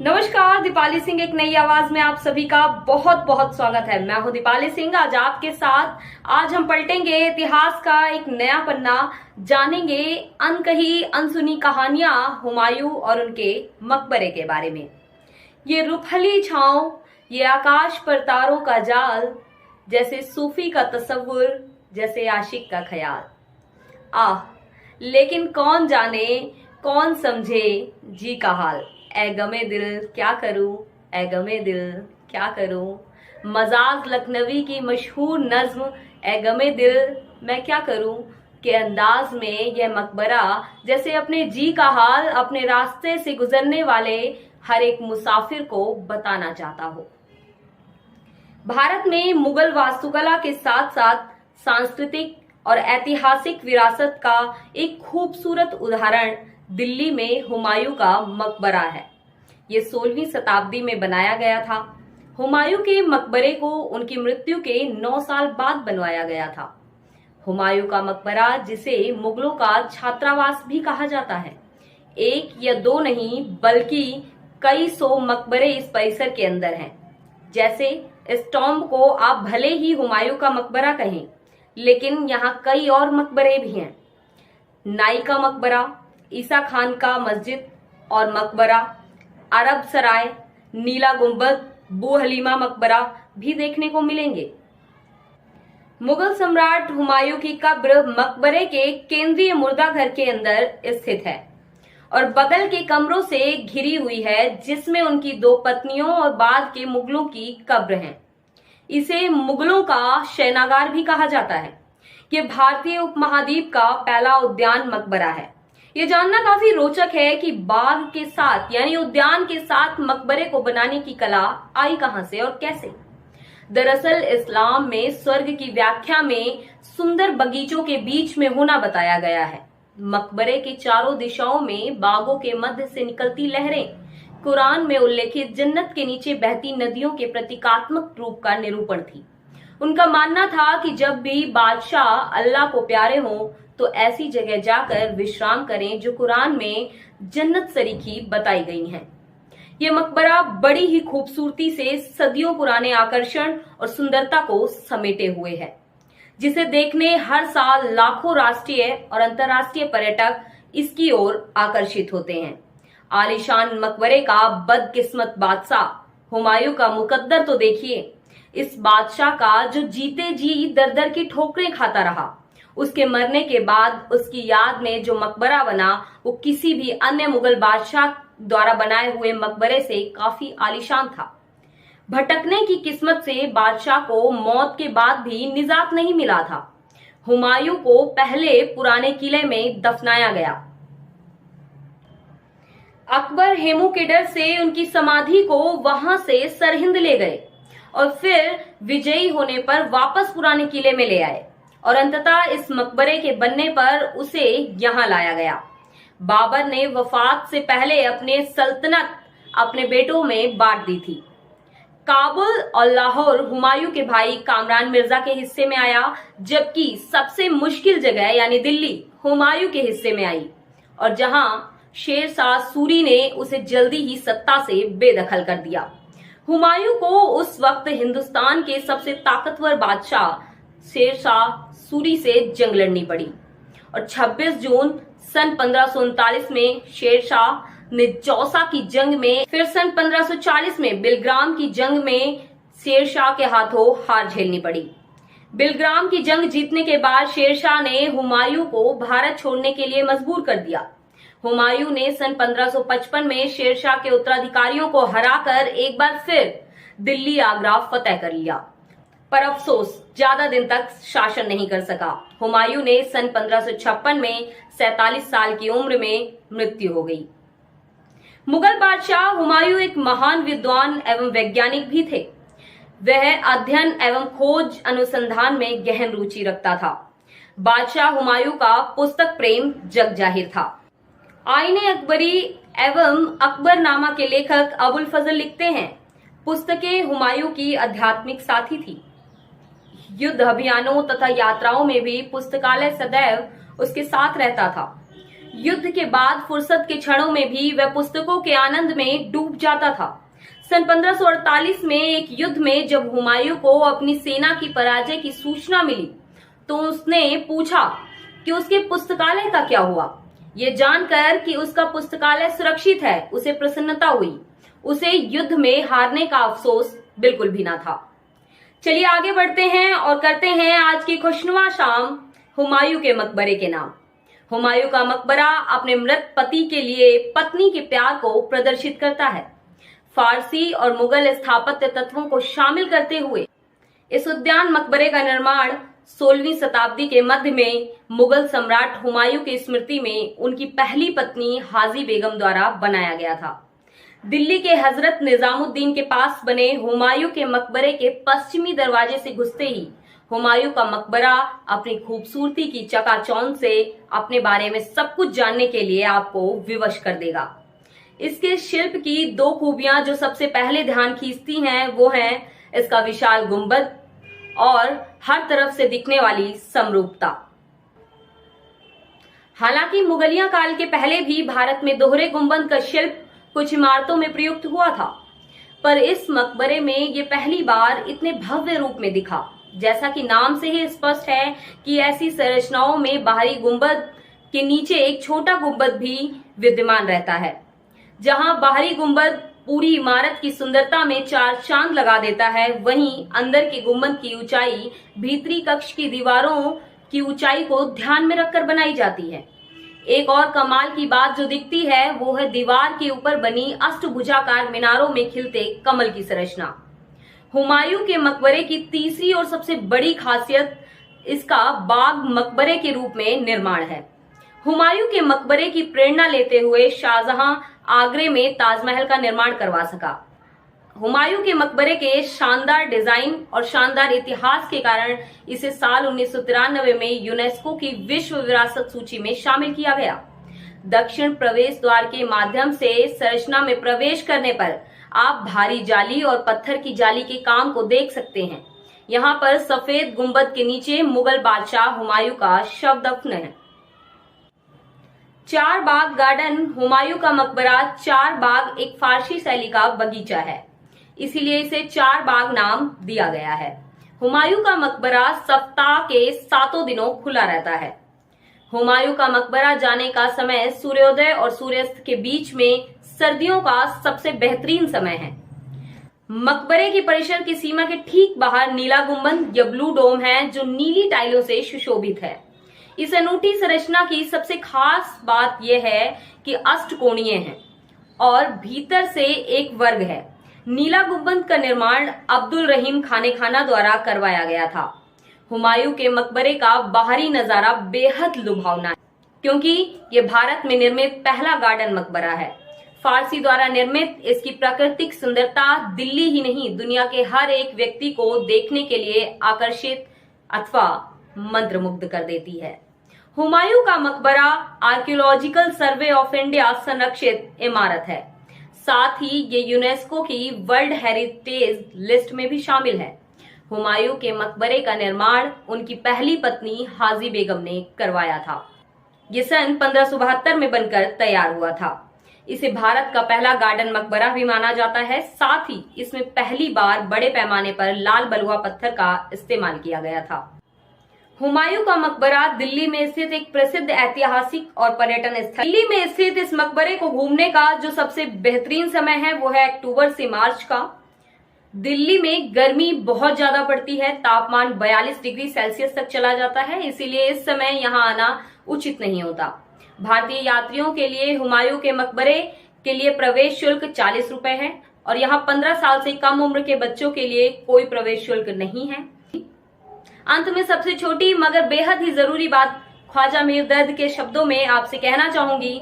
नमस्कार, दीपाली सिंह एक नई आवाज में आप सभी का बहुत बहुत स्वागत है। मैं हूं दीपाली सिंह, आज आपके साथ। आज हम पलटेंगे इतिहास का एक नया पन्ना, जानेंगे अनकही अनसुनी कहानियां हुमायूं और उनके मकबरे के बारे में। ये रुपहली छांव, ये आकाश पर तारों का जाल, जैसे सूफी का तसव्वुर, जैसे आशिक का ख्याल। आह, लेकिन कौन जाने, कौन समझे जी का हाल। ऐ गमे दिल क्या करूं, ऐ गमे दिल क्या करूं। मजाज लखनवी की मशहूर नज्म ऐ गमे दिल मैं क्या करूं के अंदाज में यह मकबरा जैसे अपने जी का हाल अपने रास्ते से गुजरने वाले हर एक मुसाफिर को बताना चाहता हो। भारत में मुगल वास्तुकला के साथ साथ सांस्कृतिक और ऐतिहासिक विरासत का एक खूबसूरत उदाहरण दिल्ली में हुमायूं का मकबरा है। ये 16वीं शताब्दी में बनाया गया था। हुमायूं के मकबरे को उनकी मृत्यु के 9 साल बाद बनवाया गया था। हुमायूं का मकबरा, जिसे मुगलों का छात्रावास भी कहा जाता है, एक या दो नहीं बल्कि कई सौ मकबरे इस परिसर के अंदर हैं। जैसे इस टॉम्ब को आप भले ही हुमायूं का मकबरा कहें, लेकिन यहाँ कई और मकबरे भी हैं। नाई का मकबरा, ईसा खान का मस्जिद और मकबरा, अरब सराय, नीला गुंबद, बू हलीमा मकबरा भी देखने को मिलेंगे। मुगल सम्राट हुमायूं की कब्र मकबरे के केंद्रीय मुर्दा घर के अंदर स्थित है और बगल के कमरों से घिरी हुई है, जिसमें उनकी 2 पत्नियों और बाद के मुगलों की कब्र हैं। इसे मुगलों का शयनागार भी कहा जाता है। ये भारतीय उपमहाद्वीप का पहला उद्यान मकबरा है। ये जानना काफी रोचक है कि बाग के साथ यानी उद्यान के साथ मकबरे को बनाने की कला आई कहां से और कैसे। दरअसल इस्लाम में स्वर्ग की व्याख्या में सुंदर बगीचों के बीच में होना बताया गया है। मकबरे की चारों दिशाओं में बागों के मध्य से निकलती लहरें कुरान में उल्लेखित जन्नत के नीचे बहती नदियों के प्रतीकात्मक रूप का निरूपण थी। उनका मानना था कि जब भी बादशाह अल्लाह को प्यारे हों तो ऐसी जगह जाकर विश्राम करें जो कुरान में जन्नत सरीखी बताई गई हैं। ये मकबरा बड़ी ही खूबसूरती से सदियों पुराने आकर्षण और सुंदरता को समेटे हुए है, जिसे देखने हर साल लाखों राष्ट्रीय और अंतर्राष्ट्रीय पर्यटक इसकी ओर आकर्षित होते हैं। आलीशान मकबरे का बदकिस्मत बादशाह हुमायूं का मुकद्दर तो देखिए। इस बादशाह का जो जीते जी दर दर की ठोकरें खाता रहा, उसके मरने के बाद उसकी याद में जो मकबरा बना वो किसी भी अन्य मुगल बादशाह द्वारा बनाए हुए मकबरे से काफी आलीशान था। भटकने की किस्मत से बादशाह को मौत के बाद भी निजात नहीं मिला था। हुमायूं को पहले पुराने किले में दफनाया गया। अकबर हेमू के डर से उनकी समाधि को वहां से सरहिंद ले गए और फिर विजयी होने पर वापस पुराने किले में ले आए और अंततः इस मकबरे के बनने पर उसे यहां लाया गया। बाबर ने वफात से पहले अपने सल्तनत अपने बेटों में बांट दी थी। काबुल और लाहौर हुमायूं के भाई कामरान मिर्जा के हिस्से में आया, जबकि सबसे मुश्किल जगह यानी दिल्ली हुमायूं के हिस्से में आई और जहां शेर शाह सूरी ने उसे जल्दी ही सत्ता से बेदखल कर दिया। हुमायूं को उस वक्त हिंदुस्तान के सबसे ताकतवर बादशाह शेर शाह सूरी से जंग लड़नी पड़ी और 26 जून सन 1539 में शेर शाह ने चौसा की जंग में, फिर सन 1540 में बिलग्राम की जंग में शेर शाह के हाथों हार झेलनी पड़ी। बिलग्राम की जंग जीतने के बाद शेर शाह ने हुमायूं को भारत छोड़ने के लिए मजबूर कर दिया। हुमायूं ने सन 1555 में शेर शाह के उत्तराधिकारियों को हराकर एक बार फिर दिल्ली आगरा फतेह कर लिया, पर अफसोस ज्यादा दिन तक शासन नहीं कर सका। हुमायूं ने सन 1556 में 47 साल की उम्र में मृत्यु हो गई। मुगल बादशाह हुमायूं एक महान विद्वान एवं वैज्ञानिक भी थे। वह अध्ययन एवं खोज अनुसंधान में गहन रुचि रखता था। बादशाह हुमायूं का पुस्तक प्रेम जग जाहिर था। आईने अकबरी एवं अकबरनामा के लेखक अबुल फजल लिखते हैं, पुस्तकें हुमायूं की आध्यात्मिक साथी थी। युद्ध अभियानों तथा यात्राओं में भी पुस्तकालय सदैव उसके साथ रहता था। युद्ध के बाद फुर्सत के क्षणों में भी वह पुस्तकों के आनंद में डूब जाता था। सन 1548 में एक युद्ध में जब हुमायूं को अपनी सेना की पराजय की सूचना मिली तो उसने पूछा कि उसके पुस्तकालय का क्या हुआ। ये जानकर कि उसका पुस्तकालय सुरक्षित है, उसे प्रसन्नता हुई। उसे युद्ध में हारने का अफसोस बिल्कुल भी ना था। चलिए आगे बढ़ते हैं और करते हैं आज की खुशनुमा शाम हुमायूं के मकबरे के नाम। हुमायूं का मकबरा अपने मृत पति के लिए पत्नी के प्यार को प्रदर्शित करता है। फारसी और मुगल स्थापत्य तत्वों को शामिल करते हुए इस उद्यान मकबरे का निर्माण 16वीं शताब्दी के मध्य में मुगल सम्राट हुमायूं की स्मृति में उनकी पहली पत्नी हाजी बेगम द्वारा बनाया गया था। दिल्ली के हजरत निजामुद्दीन के पास बने हुमायूं के मकबरे के पश्चिमी दरवाजे से घुसते ही हुमायूं का मकबरा अपनी खूबसूरती की चकाचौंध से अपने बारे में सब कुछ जानने के लिए आपको विवश कर देगा। इसके शिल्प की दो खूबियां जो सबसे पहले ध्यान खींचती हैं वो है इसका विशाल गुंबद और हर तरफ से दिखने वाली समरूपता। हालांकि मुगलिया काल के पहले भी भारत में दोहरे गुंबद का शिल्प कुछ इमारतों में प्रयुक्त हुआ था, पर इस मकबरे में ये पहली बार इतने भव्य रूप में दिखा। जैसा कि नाम से ही स्पष्ट है कि ऐसी संरचनाओं में बाहरी गुंबद के नीचे एक छोटा गुंबद भी विद्यमान रहता है। जहां बाहरी गुंबद पूरी इमारत की सुंदरता में चार चांद लगा देता है, वहीं अंदर के गुंबद की ऊंचाई भीतरी कक्ष की दीवारों की ऊंचाई को ध्यान में रखकर बनाई जाती है। एक और कमाल की बात जो दिखती है वो है दीवार के ऊपर बनी अष्टभुजाकार मीनारों में खिलते कमल की संरचना। हुमायूं के मकबरे की तीसरी और सबसे बड़ी खासियत इसका बाग मकबरे के रूप में निर्माण है। हुमायूं के मकबरे की प्रेरणा लेते हुए शाहजहां आगरे में ताजमहल का निर्माण करवा सका। हुमायूं के मकबरे के शानदार डिजाइन और शानदार इतिहास के कारण इसे साल 1993 में यूनेस्को की विश्व विरासत सूची में शामिल किया गया। दक्षिण प्रवेश द्वार के माध्यम से संरचना में प्रवेश करने पर आप भारी जाली और पत्थर की जाली के काम को देख सकते हैं। यहाँ पर सफेद गुंबद के नीचे मुगल बादशाह हुमायूं का शव दफन है। चार बाग गार्डन हुमायूं का मकबरा चार बाग एक फारसी शैली का बगीचा है, इसीलिए इसे चार बाग नाम दिया गया है। हुमायूं का मकबरा सप्ताह के 7 दिनों खुला रहता है। हुमायूं का मकबरा जाने का समय सूर्योदय और सूर्यास्त के बीच में सर्दियों का सबसे बेहतरीन समय है। मकबरे की परिसर की सीमा के ठीक बाहर नीला गुंबद या ब्लू डोम है जो नीली टाइलों से सुशोभित है। इस अनूठी संरचना की सबसे खास बात यह है कि अष्टकोणीय है और भीतर से एक वर्ग है। नीला गुंबद का निर्माण अब्दुल रहीम खाने खाना द्वारा करवाया गया था। हुमायूं के मकबरे का बाहरी नजारा बेहद लुभावना है क्योंकि ये भारत में निर्मित पहला गार्डन मकबरा है। फारसी द्वारा निर्मित इसकी प्राकृतिक सुंदरता दिल्ली ही नहीं दुनिया के हर एक व्यक्ति को देखने के लिए आकर्षित अथवा मंत्रमुग्ध कर देती है। हुमायूं का मकबरा आर्कियोलॉजिकल सर्वे ऑफ इंडिया संरक्षित इमारत है, साथ ही ये यूनेस्को की वर्ल्ड हेरिटेज लिस्ट में भी शामिल है। हुमायूं के मकबरे का निर्माण उनकी पहली पत्नी हाजी बेगम ने करवाया था। ये सन 1572 में बनकर तैयार हुआ था। इसे भारत का पहला गार्डन मकबरा भी माना जाता है। साथ ही इसमें पहली बार बड़े पैमाने पर लाल बलुआ पत्थर का इस्तेमाल किया गया था। हुमायूं का मकबरा दिल्ली में स्थित एक प्रसिद्ध ऐतिहासिक और पर्यटन स्थल। दिल्ली में स्थित इस मकबरे को घूमने का जो सबसे बेहतरीन समय है वो है अक्टूबर से मार्च का। दिल्ली में गर्मी बहुत ज्यादा पड़ती है, तापमान 42 डिग्री सेल्सियस तक चला जाता है, इसीलिए इस समय यहाँ आना उचित नहीं होता। भारतीय यात्रियों के लिए हुमायूं के मकबरे के लिए प्रवेश शुल्क 40 रुपए है और यहाँ 15 साल से कम उम्र के बच्चों के लिए कोई प्रवेश शुल्क नहीं है। अंत में सबसे छोटी मगर बेहद ही जरूरी बात ख्वाजा मीर दर्द के शब्दों में आपसे कहना चाहूंगी,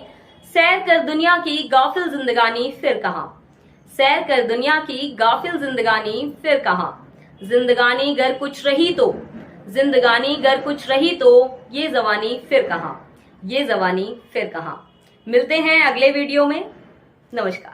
सैर कर दुनिया की गाफिल जिंदगानी फिर कहां, सैर कर दुनिया की गाफिल जिंदगानी फिर कहां, जिंदगानी गर कुछ रही तो, जिंदगानी गर कुछ रही तो ये जवानी फिर कहां, ये जवानी फिर कहां। मिलते हैं अगले वीडियो में। नमस्कार।